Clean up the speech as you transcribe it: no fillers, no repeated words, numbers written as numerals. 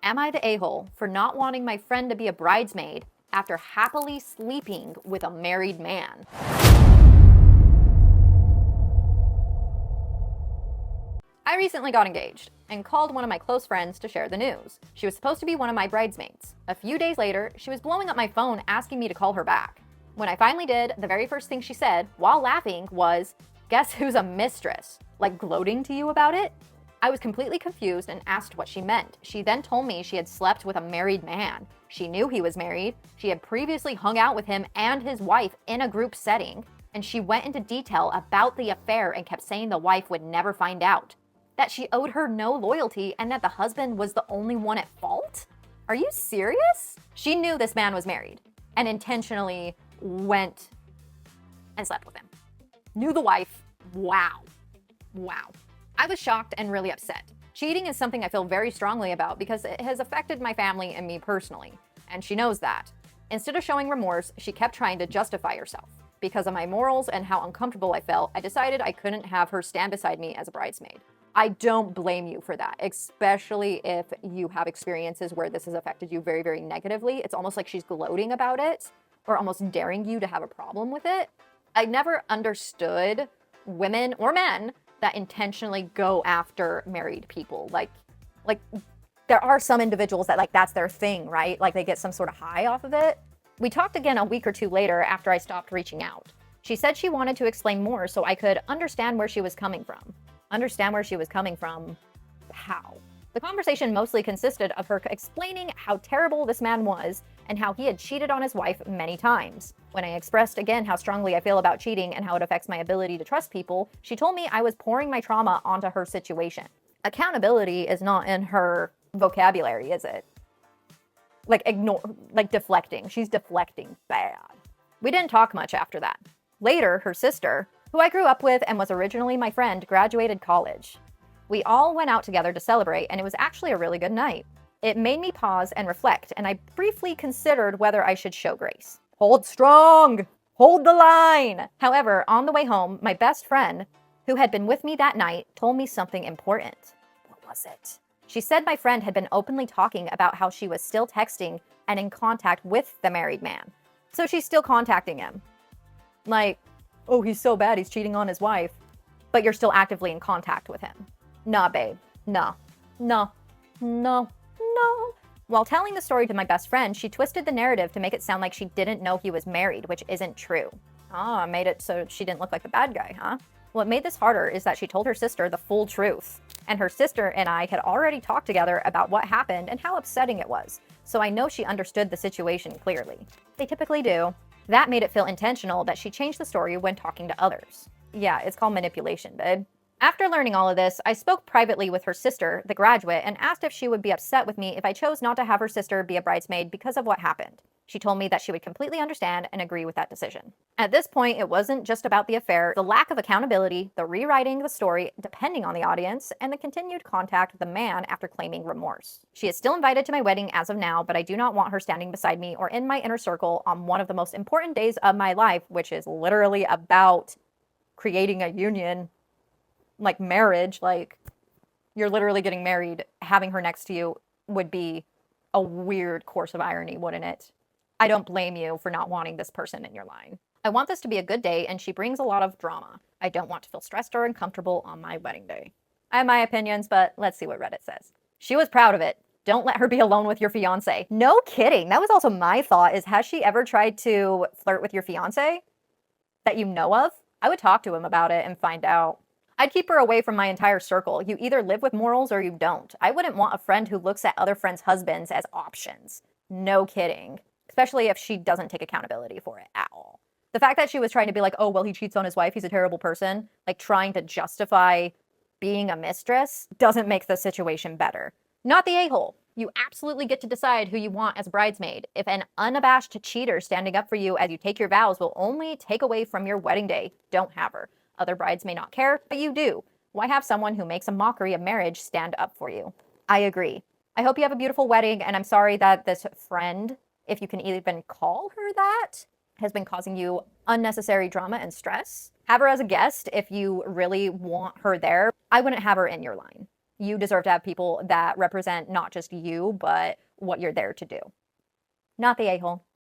Am I the a-hole for not wanting my friend to be a bridesmaid after happily sleeping with a married man? I recently got engaged and called one of my close friends to share the news. She was supposed to be one of my bridesmaids. A few days later, she was blowing up my phone asking me to call her back. When I finally did, the very first thing she said, while laughing, was, "Guess who's a mistress?" Like gloating to you about it? I was completely confused and asked what she meant. She then told me she had slept with a married man. She knew he was married. She had previously hung out with him and his wife in a group setting, and she went into detail about the affair and kept saying the wife would never find out, that she owed her no loyalty, and that the husband was the only one at fault? Are you serious? She knew this man was married and intentionally went and slept with him. Knew the wife. Wow. Wow. I was shocked and really upset. Cheating is something I feel very strongly about because it has affected my family and me personally, and she knows that. Instead of showing remorse, she kept trying to justify herself. Because of my morals and how uncomfortable I felt, I decided I couldn't have her stand beside me as a bridesmaid. I don't blame you for that, especially if you have experiences where this has affected you very, very negatively. It's almost like she's gloating about it or almost daring you to have a problem with it. I never understood women or men that intentionally go after married people. Like there are some individuals that that's their thing, right? Like they get some sort of high off of it. We talked again a week or two later after I stopped reaching out. She said she wanted to explain more so I could understand where she was coming from. Understand where she was coming from? How? The conversation mostly consisted of her explaining how terrible this man was and how he had cheated on his wife many times. When I expressed again how strongly I feel about cheating and how it affects my ability to trust people, she told me I was pouring my trauma onto her situation. Accountability is not in her vocabulary, is it? Deflecting. She's deflecting bad. We didn't talk much after that. Later, her sister, who I grew up with and was originally my friend, graduated college. We all went out together to celebrate, and it was actually a really good night. It made me pause and reflect, and I briefly considered whether I should show grace. Hold strong! Hold the line! However, on the way home, my best friend, who had been with me that night, told me something important. What was it? She said my friend had been openly talking about how she was still texting and in contact with the married man. So she's still contacting him. Like, oh, he's so bad, he's cheating on his wife, but you're still actively in contact with him. Nah, babe. No. While telling the story to my best friend, she twisted the narrative to make it sound like she didn't know he was married, which isn't true. Ah, made it so she didn't look like the bad guy, huh? What made this harder is that she told her sister the full truth. And her sister and I had already talked together about what happened and how upsetting it was. So I know she understood the situation clearly. They typically do. That made it feel intentional that she changed the story when talking to others. Yeah, it's called manipulation, babe. After learning all of this, I spoke privately with her sister, the graduate, and asked if she would be upset with me if I chose not to have her sister be a bridesmaid because of what happened. She told me that she would completely understand and agree with that decision. At this point, it wasn't just about the affair, the lack of accountability, the rewriting the story depending on the audience, and the continued contact with the man after claiming remorse. She is still invited to my wedding as of now, but I do not want her standing beside me or in my inner circle on one of the most important days of my life, which is literally about creating a union, like marriage. Like, you're literally getting married. Having her next to you would be a weird course of irony, wouldn't it? I don't blame you for not wanting this person in your line. I want this to be a good day, and she brings a lot of drama. I don't want to feel stressed or uncomfortable on my wedding day. I have my opinions, but let's see what Reddit says. She was proud of it. Don't let her be alone with your fiance. No kidding. That was also my thought, is has she ever tried to flirt with your fiance that you know of? I would talk to him about it and find out. I'd keep her away from my entire circle. You either live with morals or you don't. I wouldn't want a friend who looks at other friends' husbands as options. No kidding. Especially if she doesn't take accountability for it at all. The fact that she was trying to be like, oh, well, he cheats on his wife, he's a terrible person, like trying to justify being a mistress, doesn't make the situation better. Not the a-hole. You absolutely get to decide who you want as a bridesmaid. If an unabashed cheater standing up for you as you take your vows will only take away from your wedding day, don't have her. Other brides may not care, but you do. Why have someone who makes a mockery of marriage stand up for you? I agree. I hope you have a beautiful wedding, and I'm sorry that this friend, if you can even call her that, has been causing you unnecessary drama and stress. Have her as a guest if you really want her there. I wouldn't have her in your line. You deserve to have people that represent not just you, but what you're there to do. Not the a-hole.